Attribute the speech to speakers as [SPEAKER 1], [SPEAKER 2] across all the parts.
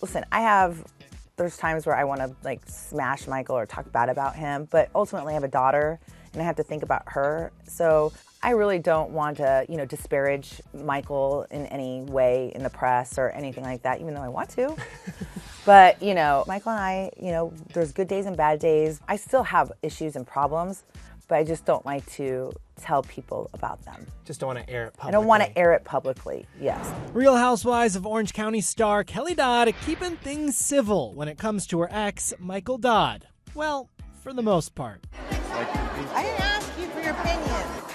[SPEAKER 1] listen, there's times where I want to like smash Michael or talk bad about him, but ultimately I have a daughter and I have to think about her. So I really don't want to, disparage Michael in any way in the press or anything like that, even though I want to. But, Michael and I, there's good days and bad days. I still have issues and problems, but I just don't like to tell people about them.
[SPEAKER 2] Just don't want to air it publicly.
[SPEAKER 1] I don't want to air it publicly, yes.
[SPEAKER 3] Real Housewives of Orange County star Kelly Dodd keeping things civil when it comes to her ex, Michael Dodd. Well, for the most part.
[SPEAKER 4] I didn't ask you for your opinion.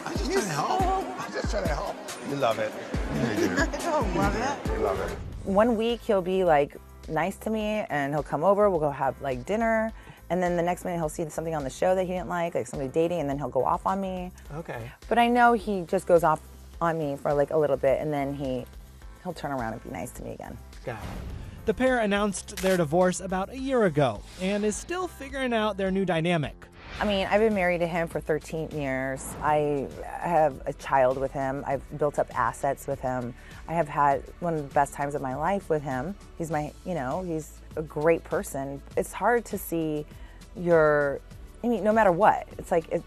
[SPEAKER 5] I'm just trying to help. You love it. You do.
[SPEAKER 4] I don't love it.
[SPEAKER 5] You love it.
[SPEAKER 1] 1 week he'll be like nice to me and he'll come over, we'll go have like dinner, and then the next minute he'll see something on the show that he didn't like somebody dating, and then he'll go off on me.
[SPEAKER 2] Okay.
[SPEAKER 1] But I know he just goes off on me for like a little bit, and then he'll turn around and be nice to me again.
[SPEAKER 2] Got it.
[SPEAKER 3] The pair announced their divorce about a year ago and is still figuring out their new dynamic.
[SPEAKER 1] I mean, I've been married to him for 13 years. I have a child with him. I've built up assets with him. I have had one of the best times of my life with him. He's he's a great person. It's hard to see no matter what. It's like,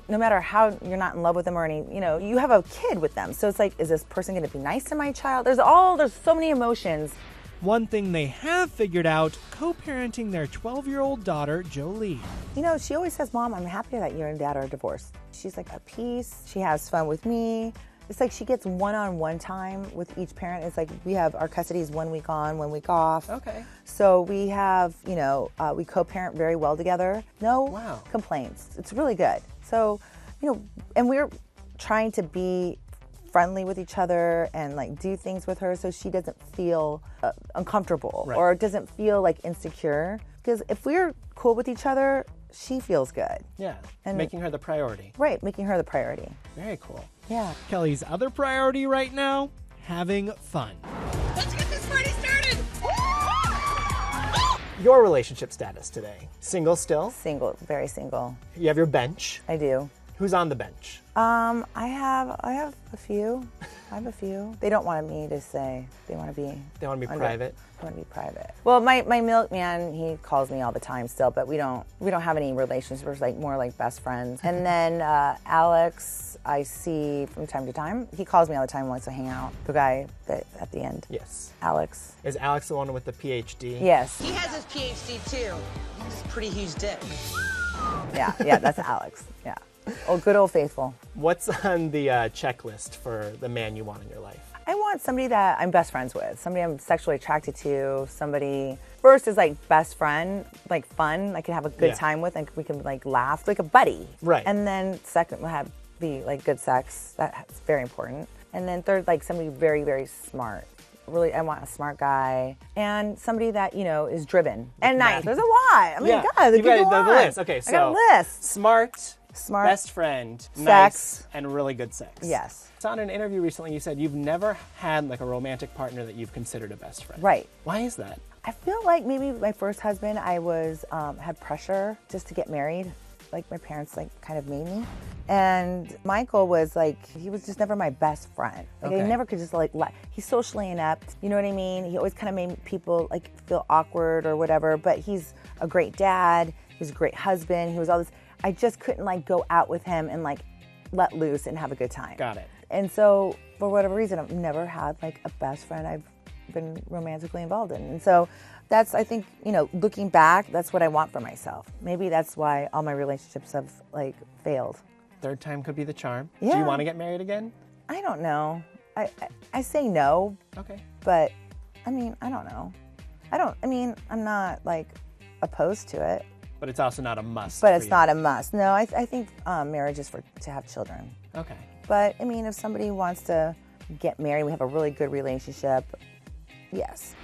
[SPEAKER 1] no matter how you're not in love with them or you have a kid with them. So it's like, is this person going to be nice to my child? There's so many emotions.
[SPEAKER 3] One thing they have figured out, co-parenting their 12-year-old daughter, Jolie.
[SPEAKER 1] She always says, Mom, I'm happy that you and Dad are divorced. She's like at peace. She has fun with me. It's like she gets one-on-one time with each parent. It's like our custody is 1 week on, 1 week off.
[SPEAKER 2] Okay.
[SPEAKER 1] So we have, we co-parent very well together. No complaints. It's really good. So, and we're trying to be friendly with each other and like do things with her so she doesn't feel uncomfortable or doesn't feel like insecure. Because if we're cool with each other, she feels good.
[SPEAKER 2] Yeah, and making her the priority.
[SPEAKER 1] Right, making her the priority.
[SPEAKER 2] Very cool.
[SPEAKER 1] Yeah.
[SPEAKER 3] Kelly's other priority right now, having fun.
[SPEAKER 4] Let's get this party started.
[SPEAKER 2] Your relationship status today? Single still?
[SPEAKER 1] Single, very single.
[SPEAKER 2] You have your bench.
[SPEAKER 1] I do.
[SPEAKER 2] Who's on the bench?
[SPEAKER 1] I have a few. They don't want me to say. They want to be.
[SPEAKER 2] They want to be private.
[SPEAKER 1] They want to be private. Well, my milkman, he calls me all the time still, but we don't have any relationships. We're like more like best friends. And then Alex, I see from time to time. He calls me all the time, wants to hang out. The guy at the end.
[SPEAKER 2] Yes.
[SPEAKER 1] Alex.
[SPEAKER 2] Is Alex the one with the PhD?
[SPEAKER 1] Yes.
[SPEAKER 4] He has his PhD too. He's a pretty huge dick.
[SPEAKER 1] Yeah, that's Alex. Yeah. Oh, good old faithful.
[SPEAKER 2] What's on the checklist for the man you want in your life?
[SPEAKER 1] I want somebody that I'm best friends with, somebody I'm sexually attracted to, somebody, first is like best friend, like fun, I can have a good time with, and we can like laugh, like a buddy.
[SPEAKER 2] Right.
[SPEAKER 1] And then second, we'll be like good sex, that's very important. And then third, like somebody very, very smart. Really, I want a smart guy and somebody that, is driven and nice. There's a lot. I mean, God,
[SPEAKER 2] you got the list. Okay, so
[SPEAKER 1] I got a list.
[SPEAKER 2] Smart, best friend,
[SPEAKER 1] sex,
[SPEAKER 2] nice, and really good sex.
[SPEAKER 1] Yes.
[SPEAKER 2] I saw in an interview recently you said you've never had like a romantic partner that you've considered a best friend.
[SPEAKER 1] Right.
[SPEAKER 2] Why is that?
[SPEAKER 1] I feel like maybe my first husband, I was had pressure just to get married. Like my parents like kind of made me. And Michael was like, he was just never my best friend. Like I never could just like, he's socially inept, you know what I mean? He always kind of made people like feel awkward or whatever, but he's a great dad, he's a great husband, he was all this. I just couldn't like go out with him and like let loose and have a good time.
[SPEAKER 2] Got it.
[SPEAKER 1] And so for whatever reason, I've never had like a best friend I've been romantically involved in. And so that's, I think, looking back, that's what I want for myself. Maybe that's why all my relationships have like failed.
[SPEAKER 2] Third time could be the charm.
[SPEAKER 1] Yeah.
[SPEAKER 2] Do you want to get married again?
[SPEAKER 1] I don't know. I say no.
[SPEAKER 2] Okay.
[SPEAKER 1] But I mean, I don't know. I'm not like opposed to it.
[SPEAKER 2] But it's also not a must.
[SPEAKER 1] But it's not a must. No, I think marriage is to have children.
[SPEAKER 2] Okay.
[SPEAKER 1] But I mean, if somebody wants to get married, we have a really good relationship, yes.